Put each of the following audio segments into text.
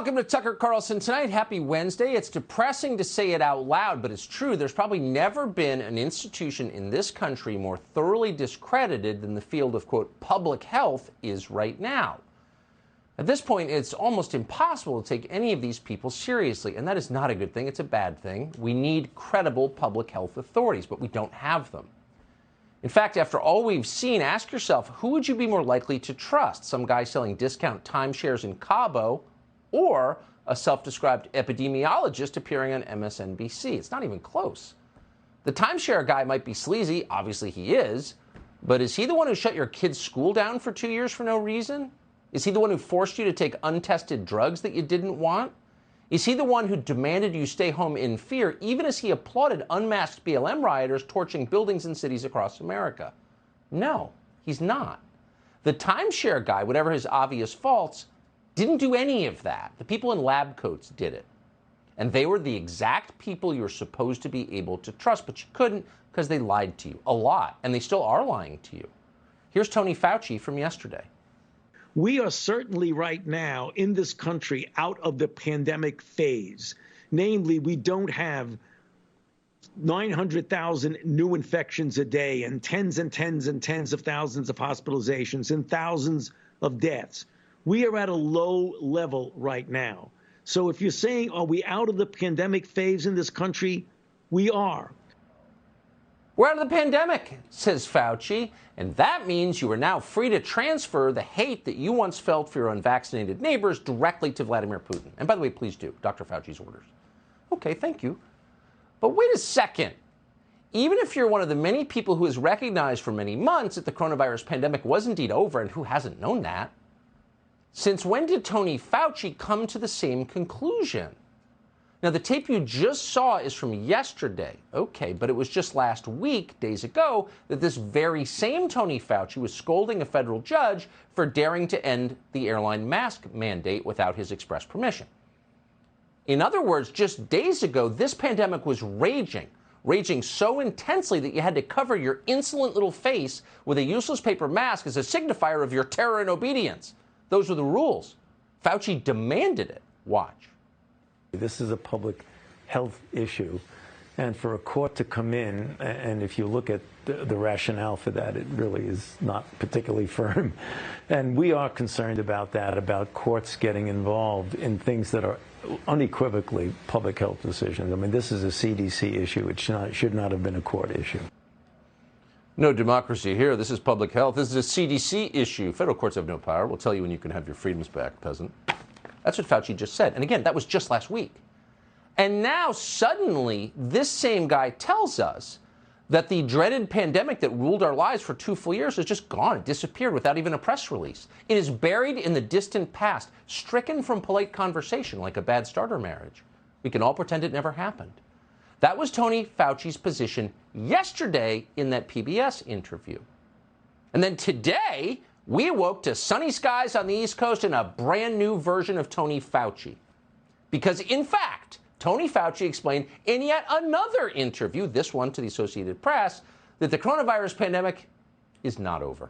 Welcome to Tucker Carlson Tonight. Happy Wednesday. It's depressing to say it out loud, but it's true. There's probably never been an institution in this country more thoroughly discredited than the field of, quote, public health is right now. At this point, it's almost impossible to take any of these people seriously, and that is not a good thing. It's a bad thing. We need credible public health authorities, but we don't have them. In fact, after all we've seen, ask yourself, who would you be more likely to trust? Some guy selling discount timeshares in Cabo, or a self-described epidemiologist appearing on MSNBC? It's not even close. The timeshare guy might be sleazy, obviously he is, but is he the one who shut your kid's school down for 2 years for no reason? Is he the one who forced you to take untested drugs that you didn't want? Is he the one who demanded you stay home in fear, even as he applauded unmasked BLM rioters torching buildings in cities across America? No, he's not. The timeshare guy, whatever his obvious faults, didn't do any of that. The people in lab coats did it. And they were the exact people you're supposed to be able to trust, but you couldn't because they lied to you a lot, and they still are lying to you. Here's Tony Fauci from yesterday. We are certainly right now in this country out of the pandemic phase. Namely, we don't have 900,000 new infections a day and tens and tens and tens of thousands of hospitalizations and thousands of deaths. We are at a low level right now. So if you're saying, are we out of the pandemic phase in this country? We are. We're out of the pandemic, says Fauci, and that means you are now free to transfer the hate that you once felt for your unvaccinated neighbors directly to Vladimir Putin. And by the way, please do. Dr. Fauci's orders. Okay, thank you. But wait a second. Even if you're one of the many people who has recognized for many months that the coronavirus pandemic was indeed over, and who hasn't known that, since when did Tony Fauci come to the same conclusion? Now, the tape you just saw is from yesterday. Okay, but it was just last week, days ago, that this very same Tony Fauci was scolding a federal judge for daring to end the airline mask mandate without his express permission. In other words, just days ago, this pandemic was raging so intensely that you had to cover your insolent little face with a useless paper mask as a signifier of your terror and obedience. Those were the rules. Fauci demanded it. Watch. This is a public health issue, and for a court to come in, and if you look at the rationale for that, it really is not particularly firm. And we are concerned about that, about courts getting involved in things that are unequivocally public health decisions. I mean, this is a CDC issue. It should not have been a court issue. No democracy here. This is public health. This is a CDC issue. Federal courts have no power. We'll tell you when you can have your freedoms back, peasant. That's what Fauci just said. And again, that was just last week. And now suddenly this same guy tells us that the dreaded pandemic that ruled our lives for 2 full years has just gone. It disappeared without even a press release. It is buried in the distant past, stricken from polite conversation like a bad starter marriage. We can all pretend it never happened. That was Tony Fauci's position yesterday in that PBS interview. And then today, we awoke to sunny skies on the East Coast and a brand new version of Tony Fauci. Because, in fact, Tony Fauci explained in yet another interview, this one to the Associated Press, that the coronavirus pandemic is not over.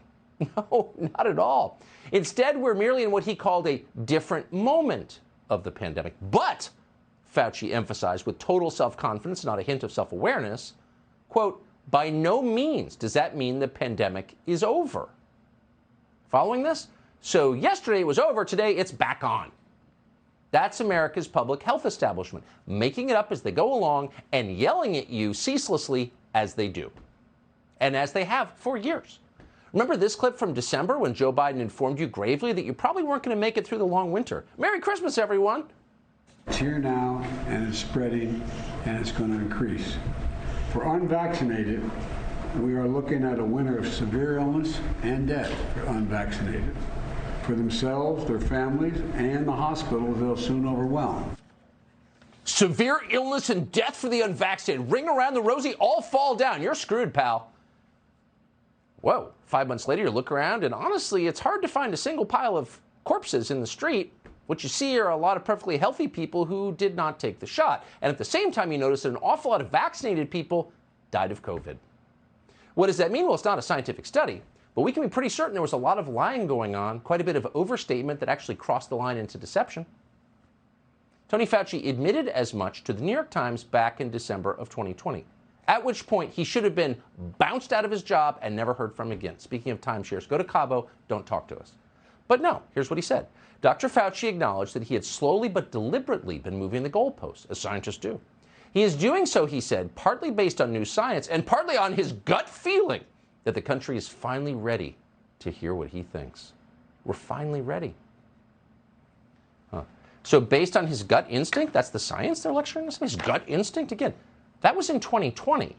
No, not at all. Instead, we're merely in what he called a different moment of the pandemic. But, Fauci emphasized with total self-confidence, not a hint of self-awareness, quote, by no means does that mean the pandemic is over. Following this? So yesterday it was over, today it's back on. That's America's public health establishment, making it up as they go along and yelling at you ceaselessly as they do. And as they have for years. Remember this clip from December when Joe Biden informed you gravely that you probably weren't going to make it through the long winter? Merry Christmas, everyone. It's here now, and it's spreading, and it's going to increase. For unvaccinated, we are looking at a winter of severe illness and death for unvaccinated. For themselves, their families, and the hospitals they'll soon overwhelm. Severe illness and death for the unvaccinated. Ring around the rosy, all fall down. You're screwed, pal. Whoa, 5 months later, you look around, and honestly, it's hard to find a single pile of corpses in the street. What you see are a lot of perfectly healthy people who did not take the shot. And at the same time, you notice that an awful lot of vaccinated people died of COVID. What does that mean? Well, it's not a scientific study, but we can be pretty certain there was a lot of lying going on, quite a bit of overstatement that actually crossed the line into deception. Tony Fauci admitted as much to the New York Times back in December of 2020, at which point he should have been bounced out of his job and never heard from again. Speaking of timeshares, go to Cabo, don't talk to us. But no, here's what he said. Dr. Fauci acknowledged that he had slowly but deliberately been moving the goalposts, as scientists do. He is doing so, he said, partly based on new science and partly on his gut feeling that the country is finally ready to hear what he thinks. We're finally ready. So based on his gut instinct, that's the science they're lecturing us? His gut instinct? Again, that was in 2020.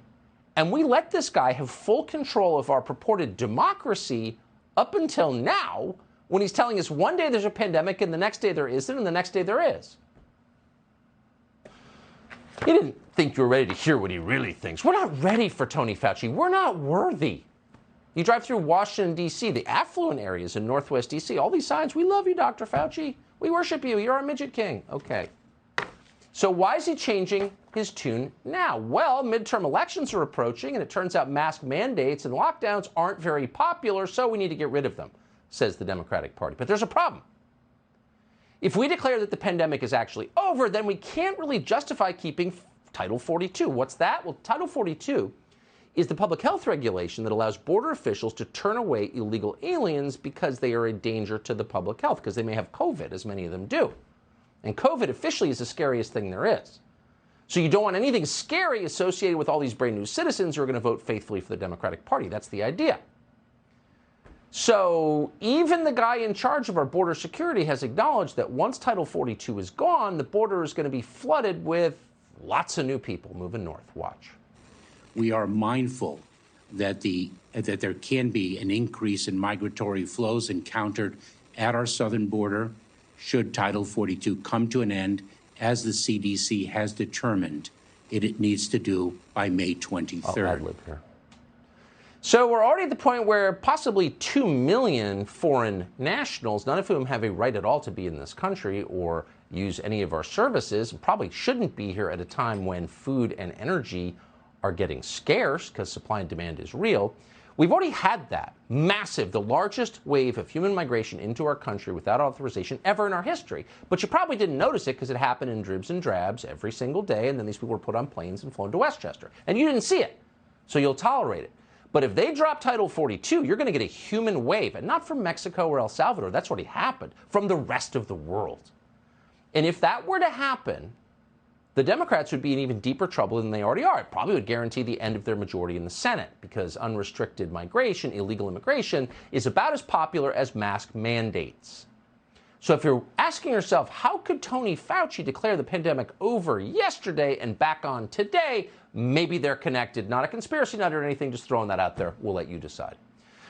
And we let this guy have full control of our purported democracy up until now, when he's telling us one day there's a pandemic and the next day there isn't and the next day there is. He didn't think you were ready to hear what he really thinks. We're not ready for Tony Fauci. We're not worthy. You drive through Washington, D.C., the affluent areas in Northwest D.C., all these signs, we love you, Dr. Fauci. We worship you. You're our Midget King. Okay. So why is he changing his tune now? Well, midterm elections are approaching, and it turns out mask mandates and lockdowns aren't very popular, so we need to get rid of them, says the Democratic Party. But there's a problem. If we declare that the pandemic is actually over, then we can't really justify keeping Title 42. What's that? Well, Title 42 is the public health regulation that allows border officials to turn away illegal aliens because they are a danger to the public health, because they may have COVID, as many of them do. And COVID officially is the scariest thing there is. So you don't want anything scary associated with all these brand new citizens who are going to vote faithfully for the Democratic Party. That's the idea. So even the guy in charge of our border security has acknowledged that once Title 42 is gone, the border is going to be flooded with lots of new people moving north. Watch. We are mindful that there can be an increase in migratory flows encountered at our southern border should Title 42 come to an end, as the CDC has determined it needs to do by May 23rd. I'll ad-lib here. So we're already at the point where possibly 2 million foreign nationals, none of whom have a right at all to be in this country or use any of our services, probably shouldn't be here at a time when food and energy are getting scarce because supply and demand is real. We've already had that massive, the largest wave of human migration into our country without authorization ever in our history. But you probably didn't notice it because it happened in dribs and drabs every single day, and then these people were put on planes and flown to Westchester. And you didn't see it, so you'll tolerate it. But if they drop Title 42, you're going to get a human wave, and not from Mexico or El Salvador. That's already happened, from the rest of the world. And if that were to happen, the Democrats would be in even deeper trouble than they already are. It probably would guarantee the end of their majority in the Senate, because unrestricted migration, illegal immigration, is about as popular as mask mandates. So if you're asking yourself, how could Tony Fauci declare the pandemic over yesterday and back on today? Maybe they're connected. Not a conspiracy nut or anything, just throwing that out there. We'll let you decide.